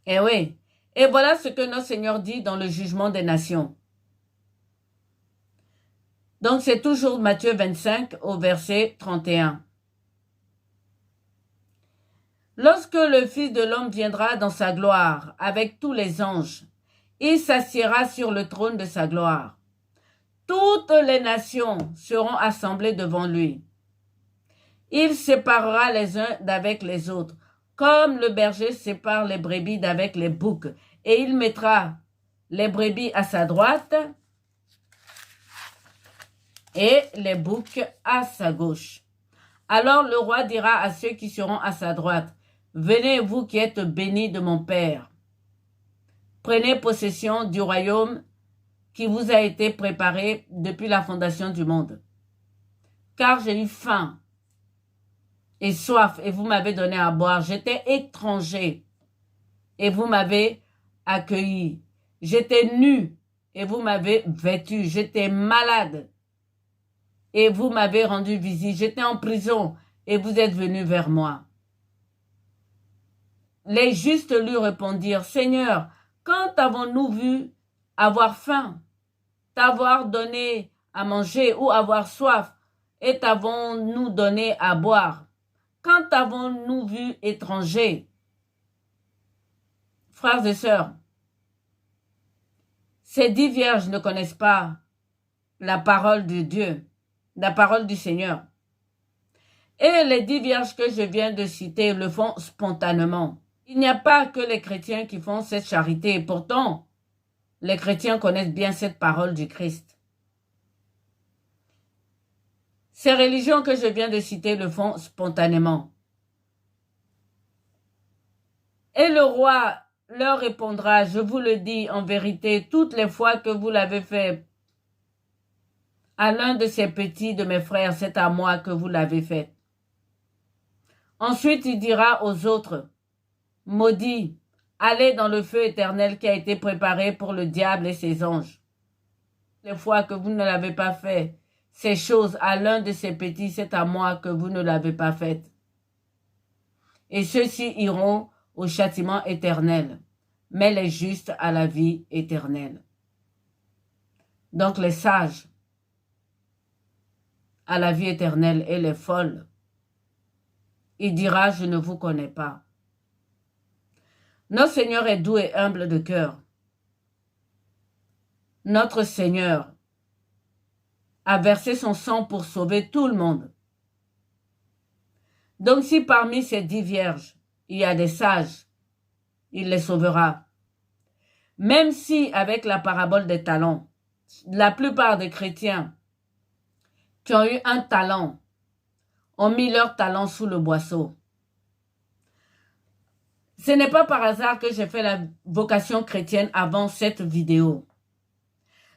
Eh oui. Et voilà ce que notre Seigneur dit dans le jugement des nations. Donc c'est toujours Matthieu 25 au verset 31. Lorsque le Fils de l'homme viendra dans sa gloire avec tous les anges, il s'assiera sur le trône de sa gloire. Toutes les nations seront assemblées devant lui. Il séparera les uns d'avec les autres, comme le berger sépare les brebis d'avec les boucs, et il mettra les brebis à sa droite et les boucs à sa gauche. Alors le roi dira à ceux qui seront à sa droite, « Venez, vous qui êtes bénis de mon Père. Prenez possession du royaume qui vous a été préparé depuis la fondation du monde. Car j'ai eu faim et soif, et vous m'avez donné à boire. J'étais étranger, et vous m'avez accueilli. J'étais nu, et vous m'avez vêtu. J'étais malade, et vous m'avez rendu visite. J'étais en prison, et vous êtes venus vers moi. » Les justes lui répondirent, « Seigneur, quand avons-nous vu avoir faim, t'avoir donné à manger ou avoir soif, et t'avons-nous donné à boire? Quand avons-nous vu étranger? » Frères et sœurs, ces 10 vierges ne connaissent pas la parole de Dieu, la parole du Seigneur. Et les 10 vierges que je viens de citer le font spontanément. Il n'y a pas que les chrétiens qui font cette charité. Et pourtant, les chrétiens connaissent bien cette parole du Christ. Ces religions que je viens de citer le font spontanément. Et le roi leur répondra, « Je vous le dis en vérité, toutes les fois que vous l'avez fait à l'un de ces petits de mes frères, c'est à moi que vous l'avez fait. » Ensuite, il dira aux autres, « Maudits, allez dans le feu éternel qui a été préparé pour le diable et ses anges. Les fois que vous ne l'avez pas fait, ces choses à l'un de ces petits, c'est à moi que vous ne l'avez pas fait. Et ceux-ci iront au châtiment éternel, mais les justes à la vie éternelle. » Donc les sages à la vie éternelle et les folles, il dira, « Je ne vous connais pas. » Notre Seigneur est doux et humble de cœur. Notre Seigneur a versé son sang pour sauver tout le monde. Donc si parmi ces 10 vierges, il y a des sages, il les sauvera. Même si avec la parabole des talents, la plupart des chrétiens qui ont eu un talent ont mis leur talent sous le boisseau. Ce n'est pas par hasard que j'ai fait la vocation chrétienne avant cette vidéo.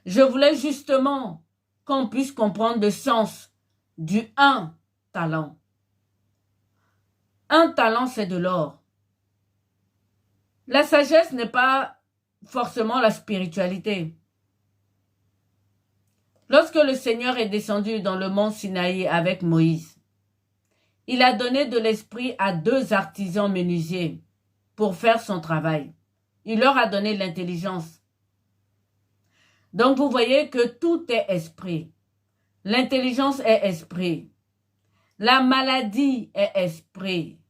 Je voulais justement qu'on puisse comprendre le sens du un talent. Un talent, c'est de l'or. La sagesse n'est pas forcément la spiritualité. Lorsque le Seigneur est descendu dans le mont Sinaï avec Moïse, il a donné de l'esprit à 2 artisans menuisiers pour faire son travail. Il leur a donné l'intelligence. Donc vous voyez que tout est esprit. L'intelligence est esprit. La maladie est esprit.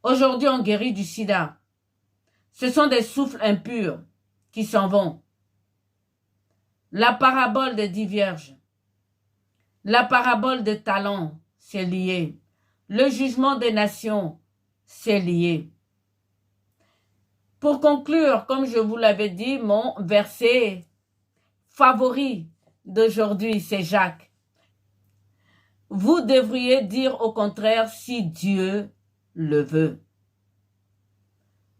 Aujourd'hui, on guérit du sida. Ce sont des souffles impurs qui s'en vont. La parabole des 10 vierges. La parabole des talents, c'est lié. Le jugement des nations, c'est lié. Pour conclure, comme je vous l'avais dit, mon verset favori d'aujourd'hui, c'est Jacques. Vous devriez dire au contraire si Dieu le veut.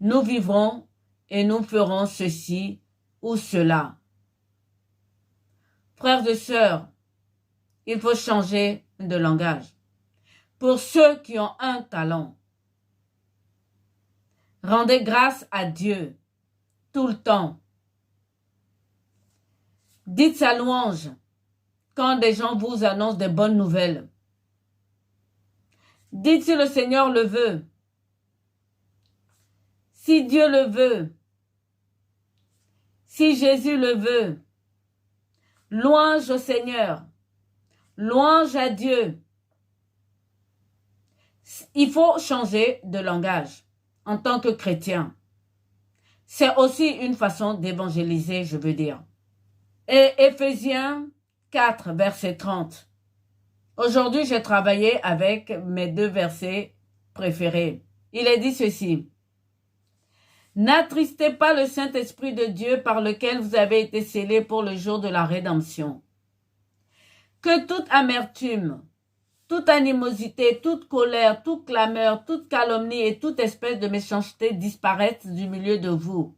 nous vivrons et nous ferons ceci ou cela. Frères et sœurs, il faut changer de langage. Pour ceux qui ont un talent, rendez grâce à Dieu tout le temps. Dites sa louange quand des gens vous annoncent des bonnes nouvelles. Dites si le Seigneur le veut. Si Dieu le veut. Si Jésus le veut. Louange au Seigneur. Louange à Dieu. Il faut changer de langage en tant que chrétien. C'est aussi une façon d'évangéliser, je veux dire. Et Éphésiens 4, verset 30. Aujourd'hui, j'ai travaillé avec mes 2 versets préférés. Il est dit ceci. N'attristez pas le Saint-Esprit de Dieu par lequel vous avez été scellés pour le jour de la rédemption. Que toute amertume, toute animosité, toute colère, toute clameur, toute calomnie et toute espèce de méchanceté disparaissent du milieu de vous.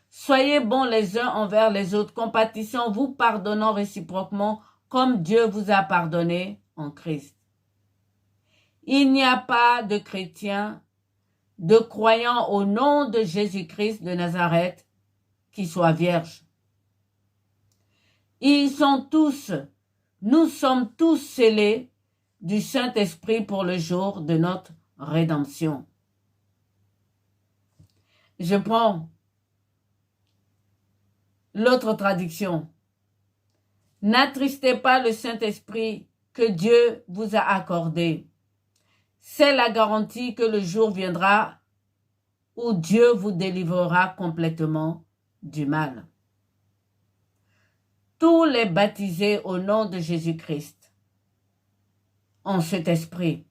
Soyez bons les uns envers les autres, compatissant, vous pardonnant réciproquement, comme Dieu vous a pardonné en Christ. Il n'y a pas de chrétiens, de croyants au nom de Jésus-Christ de Nazareth qui soient vierges. Nous sommes tous scellés du Saint-Esprit pour le jour de notre rédemption. Je prends l'autre traduction. N'attristez pas le Saint-Esprit que Dieu vous a accordé. C'est la garantie que le jour viendra où Dieu vous délivrera complètement du mal. Tous les baptisés au nom de Jésus-Christ ont cet esprit.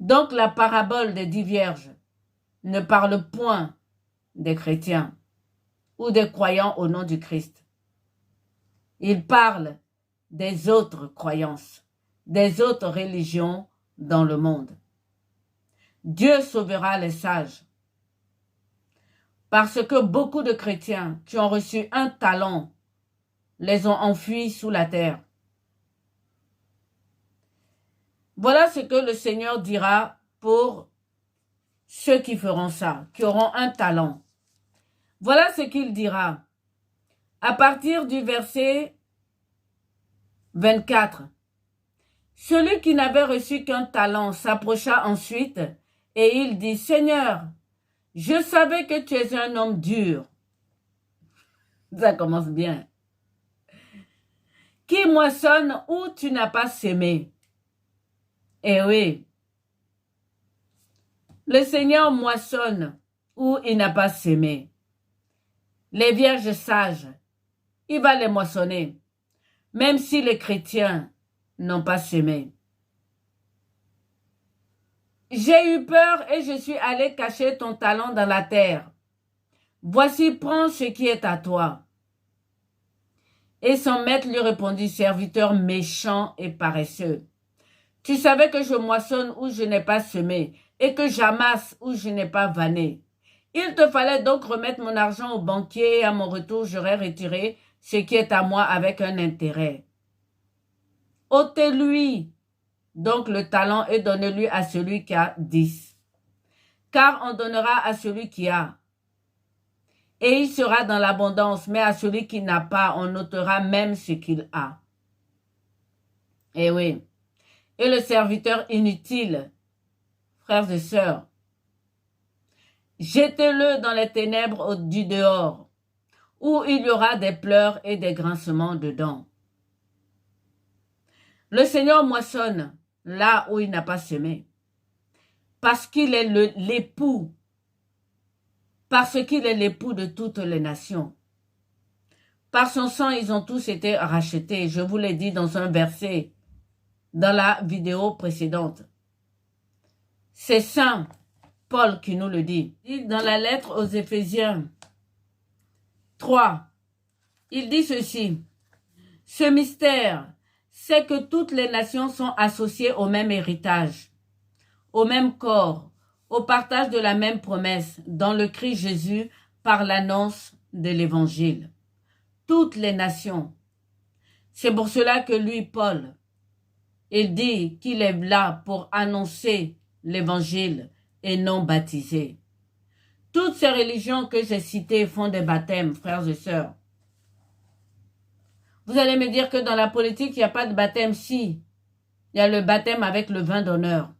Donc la parabole des 10 vierges ne parle point des chrétiens ou des croyants au nom du Christ. Il parle des autres croyances, des autres religions dans le monde. Dieu sauvera les sages. Parce que beaucoup de chrétiens qui ont reçu un talent les ont enfuis sous la terre. Voilà ce que le Seigneur dira pour ceux qui feront ça, qui auront un talent. Voilà ce qu'il dira. À partir du verset 24. Celui qui n'avait reçu qu'un talent s'approcha ensuite et il dit, Seigneur, je savais que tu es un homme dur. Ça commence bien. Qui moissonne où tu n'as pas sémé. Eh oui. Le Seigneur moissonne où il n'a pas sémé. Les vierges sages, il va les moissonner, même si les chrétiens n'ont pas sémé. J'ai eu peur et je suis allé cacher ton talent dans la terre. Voici, prends ce qui est à toi. Et son maître lui répondit, serviteur méchant et paresseux. Tu savais que je moissonne où je n'ai pas semé et que j'amasse où je n'ai pas vanné. Il te fallait donc remettre mon argent au banquier et à mon retour, j'aurais retiré ce qui est à moi avec un intérêt. Ôtez-lui donc le talent et donnez-lui à celui qui a 10. Car on donnera à celui qui a. Et il sera dans l'abondance, mais à celui qui n'a pas, on ôtera même ce qu'il a. Eh oui. Et le serviteur inutile, frères et sœurs, jetez-le dans les ténèbres du dehors, où il y aura des pleurs et des grincements dedans. Le Seigneur moissonne là où il n'a pas semé, parce qu'il est l'époux, parce qu'il est l'époux de toutes les nations. Par son sang, ils ont tous été rachetés. Je vous l'ai dit dans un verset, dans la vidéo précédente. C'est Saint Paul qui nous le dit. Dans la lettre aux Éphésiens 3, il dit ceci. Ce mystère, c'est que toutes les nations sont associées au même héritage, au même corps, au partage de la même promesse dans le Christ Jésus par l'annonce de l'Évangile. Toutes les nations. C'est pour cela que lui, Paul, il dit qu'il est là pour annoncer l'Évangile et non baptisé. Toutes ces religions que j'ai citées font des baptêmes, frères et sœurs. Vous allez me dire que dans la politique, il n'y a pas de baptême. Si, il y a le baptême avec le vin d'honneur.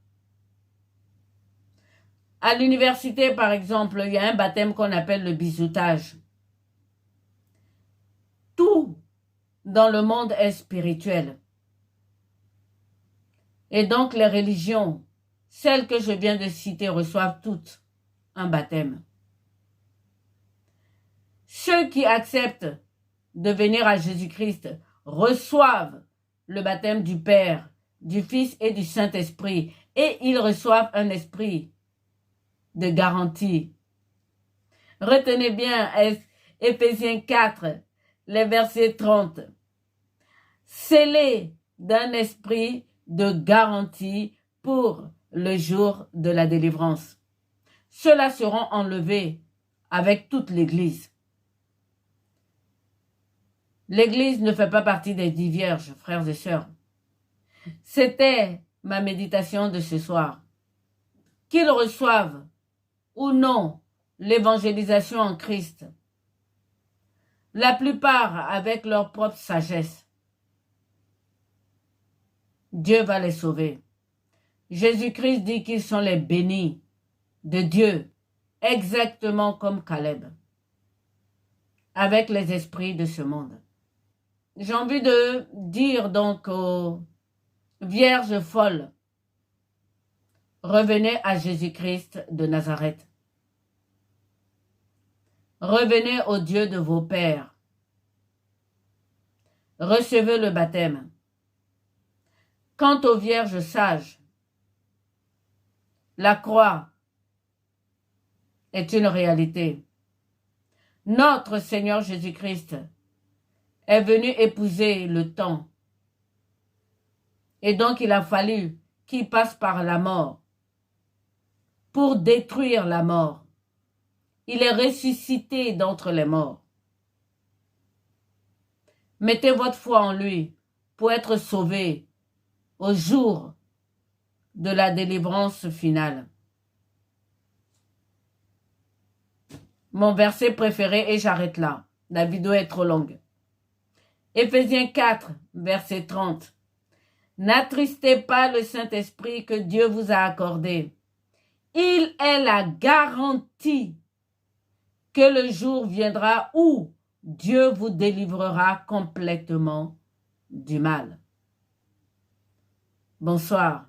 À l'université, par exemple, il y a un baptême qu'on appelle le bisoutage. Tout dans le monde est spirituel. Et donc les religions, celles que je viens de citer, reçoivent toutes un baptême. Ceux qui acceptent de venir à Jésus-Christ reçoivent le baptême du Père, du Fils et du Saint-Esprit. Et ils reçoivent un esprit de garantie. Retenez bien Éphésiens 4, les versets 30. Scellés d'un esprit de garantie pour le jour de la délivrance. Ceux-là seront enlevés avec toute l'Église. L'Église ne fait pas partie des 10 vierges, frères et sœurs. C'était ma méditation de ce soir. Qu'ils reçoivent ou non l'évangélisation en Christ, la plupart avec leur propre sagesse, Dieu va les sauver. Jésus-Christ dit qu'ils sont les bénis de Dieu, exactement comme Caleb, avec les esprits de ce monde. J'ai envie de dire donc aux vierges folles, revenez à Jésus-Christ de Nazareth. Revenez au Dieu de vos pères. Recevez le baptême. Quant aux vierges sages, la croix est une réalité. Notre Seigneur Jésus-Christ est venu épouser le temps. Et donc il a fallu qu'il passe par la mort pour détruire la mort. Il est ressuscité d'entre les morts. Mettez votre foi en lui pour être sauvé au jour de la délivrance finale. Mon verset préféré, et j'arrête là. La vidéo est trop longue. Éphésiens 4, verset 30. N'attristez pas le Saint-Esprit que Dieu vous a accordé. Il est la garantie que le jour viendra où Dieu vous délivrera complètement du mal. Bonsoir.